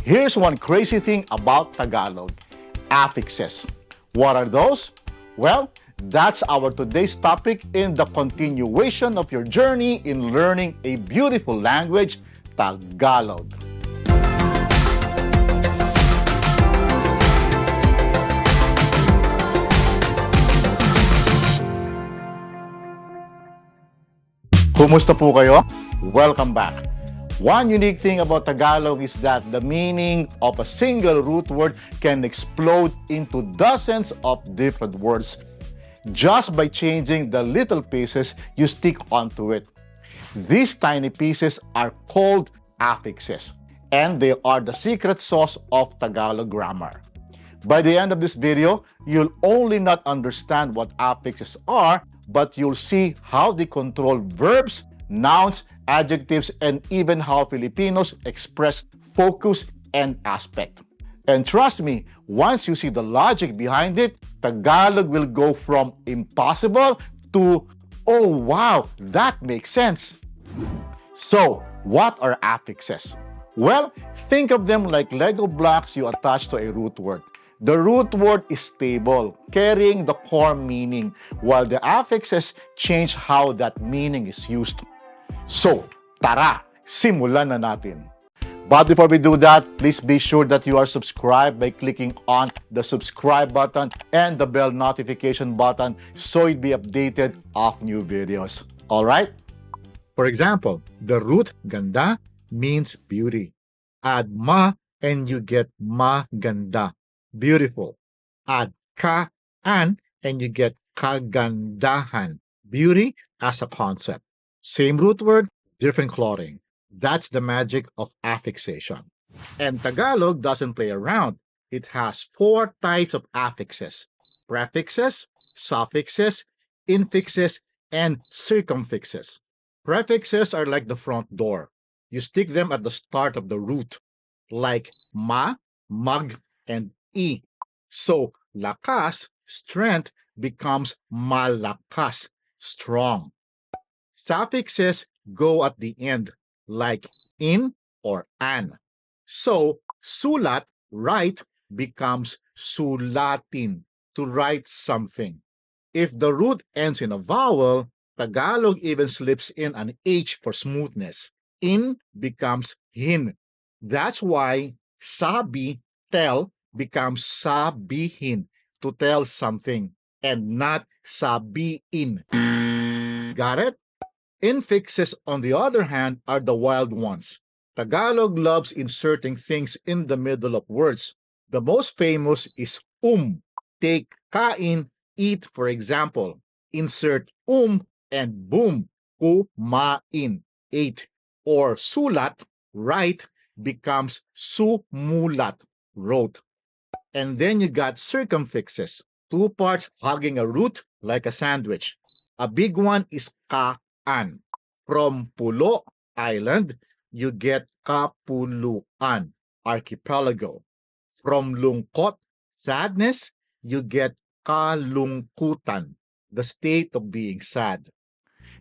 Here's one crazy thing about Tagalog: affixes. What are those? Well, that's our today's topic in the continuation of your journey in learning a beautiful language, Tagalog. Kumusta po kayo? Welcome back. One unique thing about Tagalog is that the meaning of a single root word can explode into dozens of different words just by changing the little pieces you stick onto it. These tiny pieces are called affixes, and they are the secret sauce of Tagalog grammar. By the end of this video, you'll only not understand what affixes are, but you'll see how they control verbs, nouns, adjectives, and even how Filipinos express focus and aspect. And trust me, once you see the logic behind it, Tagalog will go from impossible to, oh wow, that makes sense. So, what are affixes? Well, think of them like Lego blocks you attach to a root word. The root word is stable, carrying the core meaning, while the affixes change how that meaning is used. So, tara, simulan na natin. But before we do that, please be sure that you are subscribed by clicking on the subscribe button and the bell notification button so you'll be updated of new videos. Alright? For example, the root ganda means beauty. Add ma and you get maganda, beautiful. Add ka and you get kagandahan, beauty as a concept. Same root word, different clothing. That's the magic of affixation. And Tagalog doesn't play around. It has 4 types of affixes: prefixes, suffixes, infixes, and circumfixes. Prefixes are like the front door. You stick them at the start of the root, like ma, mag, and e. So, lakas, strength, becomes malakas, strong. Suffixes go at the end, like in or an. So, sulat, write, becomes sulatin, to write something. If the root ends in a vowel, Tagalog even slips in an H for smoothness. In becomes hin. That's why sabi, tell, becomes sabihin, to tell something, and not sabiin. Got it? Infixes, on the other hand, are the wild ones. Tagalog loves inserting things in the middle of words. The most famous is Take kain, eat, for example. Insert and boom, kumain, ate. Or sulat, write, becomes sumulat, wrote. And then you got circumfixes, 2 parts hugging a root like a sandwich. A big one is kaan. From Pulo Island, you get Kapuluan, archipelago. From lungkot, sadness, you get kalungkutan, the state of being sad.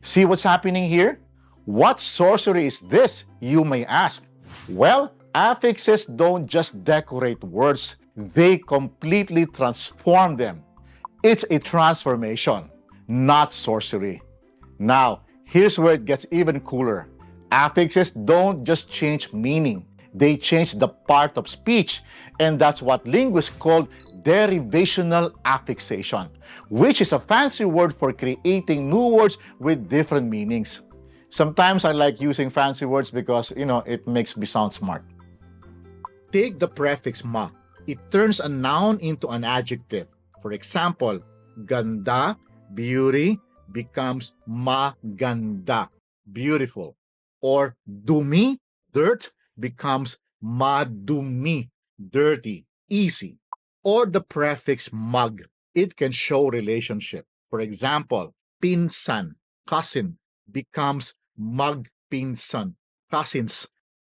See what's happening here? What sorcery is this, you may ask? Well, affixes don't just decorate words, they completely transform them. It's a transformation, not sorcery. Now, here's where it gets even cooler. Affixes don't just change meaning, they change the part of speech, and that's what linguists call derivational affixation, which is a fancy word for creating new words with different meanings. Sometimes I like using fancy words because, it makes me sound smart. Take the prefix ma. It turns a noun into an adjective. For example, ganda, beauty, becomes maganda, beautiful. Or dumi, dirt, becomes madumi, dirty, easy. Or the prefix mag. It can show relationship. For example, pinsan, cousin, becomes magpinsan, cousins.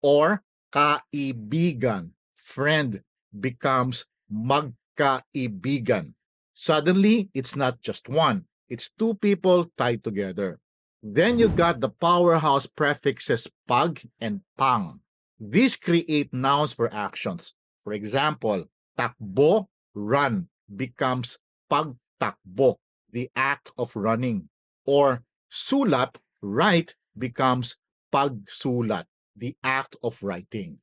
Or kaibigan, friend, becomes magkaibigan. Suddenly, it's not just one. It's 2 people tied together. Then you got the powerhouse prefixes pag and pang. These create nouns for actions. For example, takbo, run, becomes pagtakbo, the act of running. Or sulat, write, becomes pagsulat, the act of writing.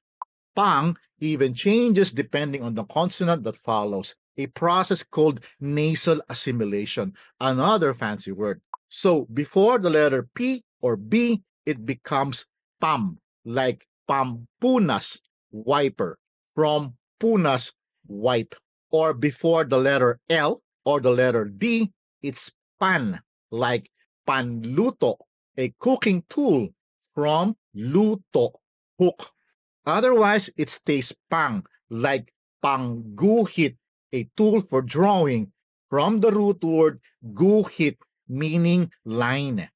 Pang even changes depending on the consonant that follows, a process called nasal assimilation, another fancy word. So before the letter P or B, it becomes PAM, like pampunas, wiper, from punas, wipe. Or before the letter L or the letter D, it's pan, like panluto, a cooking tool, from luto, hook. Otherwise, it stays pang, like pangguhit, a tool for drawing, from the root word guhit, meaning line.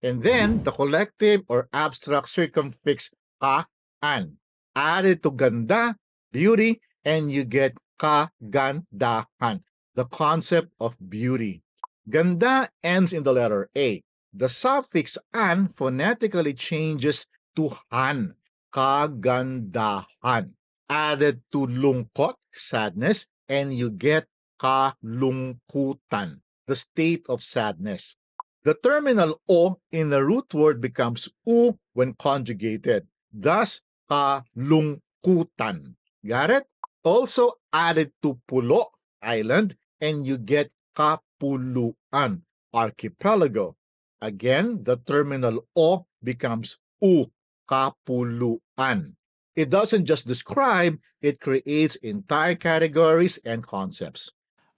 And then the collective or abstract circumfix ka-an, added to ganda, beauty, and you get kagandahan, the concept of beauty. Ganda ends in the letter A. The suffix an phonetically changes to han, kagandahan. Added to lungkot, sadness, and you get kalungkutan, the state of sadness. The terminal o in the root word becomes u when conjugated, thus kalungkutan. Got it? Also added to pulo, island, and you get kapuluan, archipelago. Again, the terminal o becomes u, kapuluan. It doesn't just describe, it creates entire categories and concepts.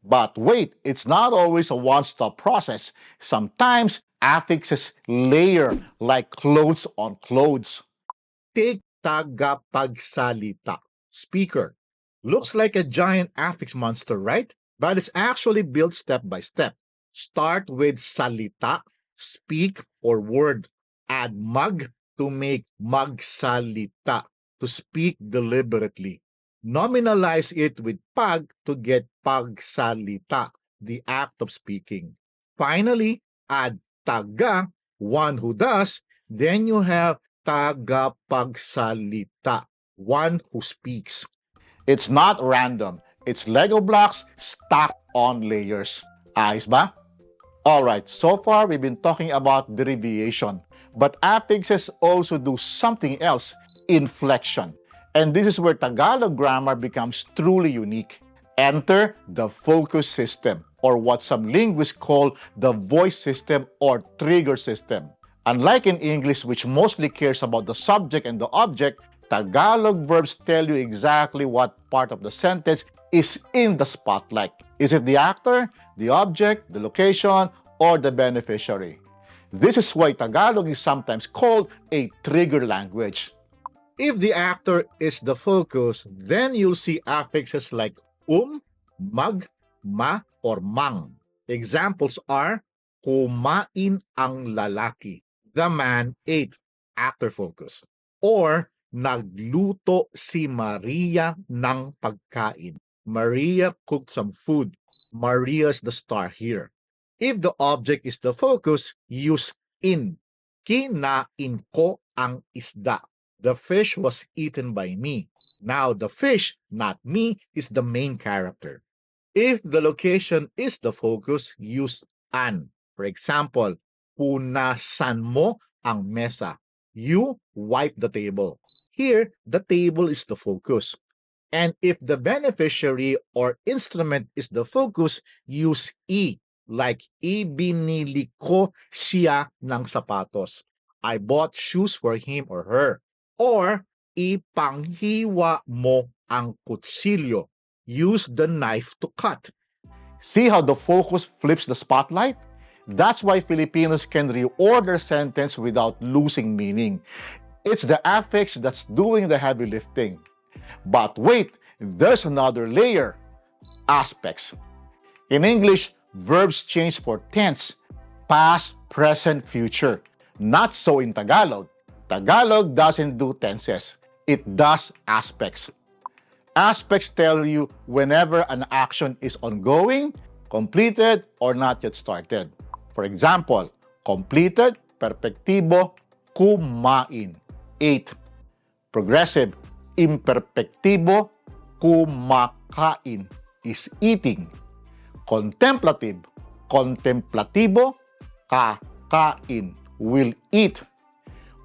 But wait, it's not always a one-stop process. Sometimes affixes layer like clothes on clothes. Take tagapagsalita, speaker. Looks like a giant affix monster, right? But it's actually built step by step. Start with salita, speak or word. Add mag to make magsalita, to speak deliberately. Nominalize it with pag to get pagsalita, the act of speaking. Finally, add taga, one who does, then you have tagapagsalita, one who speaks. It's not random. It's Lego blocks stacked on layers. Ayos ba? Alright, so far we've been talking about derivation, but affixes also do something else, inflection. And this is where Tagalog grammar becomes truly unique. Enter the focus system, or what some linguists call the voice system or trigger system. Unlike in English, which mostly cares about the subject and the object, Tagalog verbs tell you exactly what part of the sentence is in the spotlight. Is it the actor, the object, the location, or the beneficiary? This is why Tagalog is sometimes called a trigger language. If the actor is the focus, then you'll see affixes like mag, ma, or mang. Examples are, kumain ang lalaki. The man ate, actor focus. Or, nagluto si Maria ng pagkain. Maria cooked some food. Maria's the star here. If the object is the focus, use in. Kinain ko ang isda. The fish was eaten by me. Now the fish, not me, is the main character. If the location is the focus, use an. For example, punasan mo ang mesa. You wipe the table. Here, the table is the focus. And if the beneficiary or instrument is the focus, use e, like ibinili ko siya ng sapatos. I bought shoes for him or her. Or ipanghiwa mo ang kutsilyo. Use the knife to cut. See how the focus flips the spotlight? That's why Filipinos can reorder sentence without losing meaning. It's the affix that's doing the heavy lifting. But wait, there's another layer. Aspects. In English, verbs change for tense, past, present, future. Not so in Tagalog. Tagalog doesn't do tenses. It does aspects. Aspects tell you whenever an action is ongoing, completed, or not yet started. For example, completed, perpektibo, kumain, ate. Progressive, imperfectibo, kumakain, is eating. Contemplative, contemplatibo, kakain, will eat.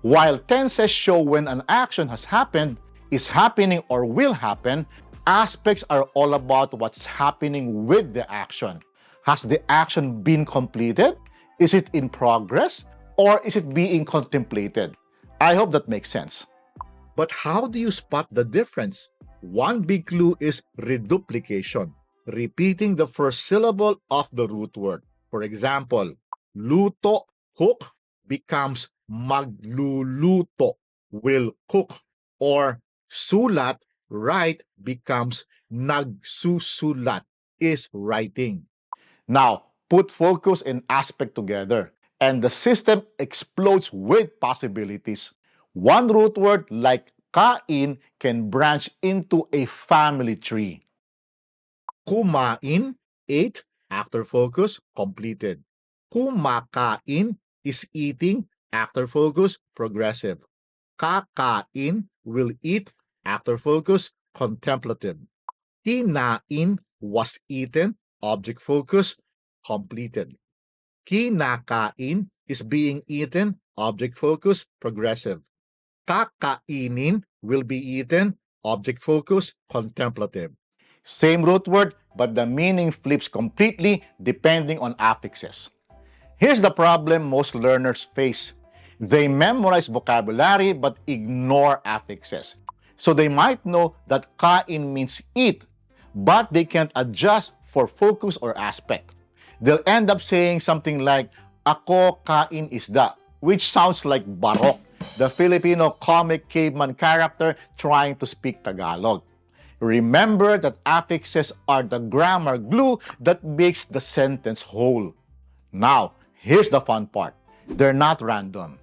While tenses show when an action has happened, is happening, or will happen, aspects are all about what's happening with the action. Has the action been completed? Is it in progress? Or is it being contemplated? I hope that makes sense. But how do you spot the difference? One big clue is reduplication, repeating the first syllable of the root word. For example, luto, cook, becomes magluluto, will cook. Or sulat, write, becomes nagsusulat, is writing. Now, put focus and aspect together, and the system explodes with possibilities. One root word like kain can branch into a family tree. Kumain, ate, after focus, completed. Kumakain is eating, after focus, progressive. Kakain, will eat, after focus, contemplative. Kinain, was eaten, object focus, completed. Kinakain is being eaten, object focus, progressive. Kakainin, will be eaten, object focus, contemplative. Same root word, but the meaning flips completely depending on affixes. Here's the problem most learners face. They memorize vocabulary but ignore affixes. So they might know that kain means eat, but they can't adjust for focus or aspect. They'll end up saying something like, ako kain isda, which sounds like Barok, the Filipino comic caveman character trying to speak Tagalog. Remember that affixes are the grammar glue that makes the sentence whole. Now, here's the fun part. They're not random.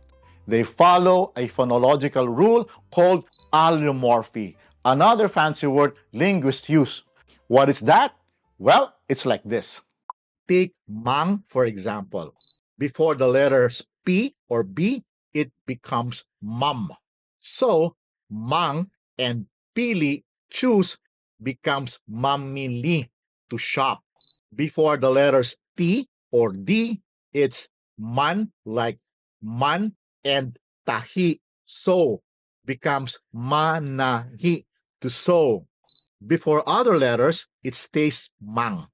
They follow a phonological rule called allomorphy, another fancy word linguists use. What is that? Well, it's like this. Take mang, for example. Before the letters P or B, it becomes mum. So, mang and pili, choose, becomes mamili, to shop. Before the letters T or D, it's man, like man, and tahi, so, becomes manahi, to sew. Before other letters, it stays mang,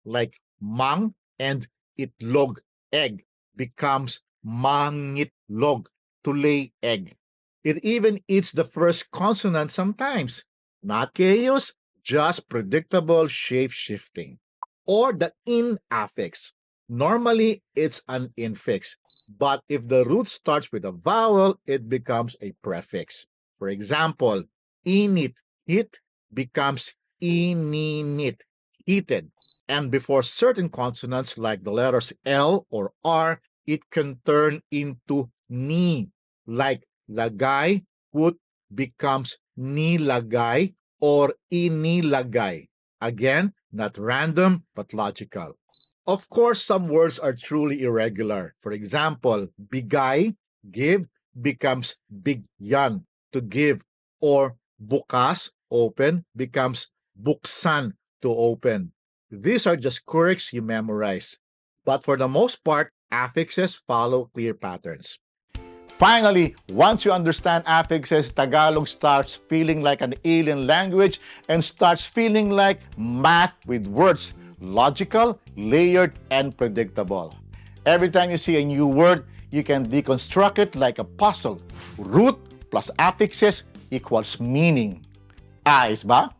like mang and itlog, egg, becomes mangitlog, to lay egg. It even eats the first consonant sometimes. Not chaos, just predictable shape-shifting. Or the in affix. Normally, it's an infix. But if the root starts with a vowel, it becomes a prefix. For example, init, heat, becomes ininit, heated. And before certain consonants like the letters L or R, it can turn into ni, like lagay, put, becomes nilagay or inilagay. Again, not random but logical. Of course, some words are truly irregular. For example, bigay, give, becomes bigyan, to give, or bukas, open, becomes buksan, to open. These are just quirks you memorize. But for the most part, affixes follow clear patterns. Finally, once you understand affixes, Tagalog starts feeling like an alien language and starts feeling like math with words, logical, layered, and predictable. Every time you see a new word, you can deconstruct it like a puzzle. Root plus affixes equals meaning. Ayos ba?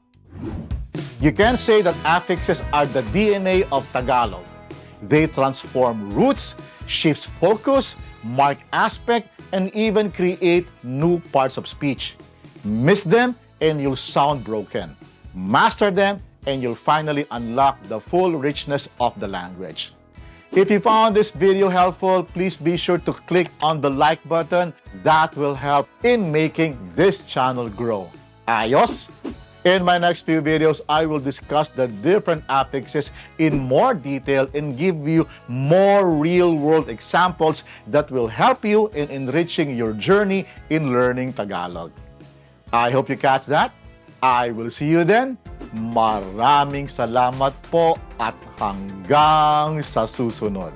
You can say that affixes are the DNA of Tagalog. They transform roots, shift focus, mark aspect, and even create new parts of speech. Miss them and you'll sound broken. Master them and you'll finally unlock the full richness of the language. If you found this video helpful, please be sure to click on the like button. That will help in making this channel grow. Ayos? In my next few videos, I will discuss the different affixes in more detail and give you more real-world examples that will help you in enriching your journey in learning Tagalog. I hope you catch that. I will see you then. Maraming salamat po at hanggang sa susunod.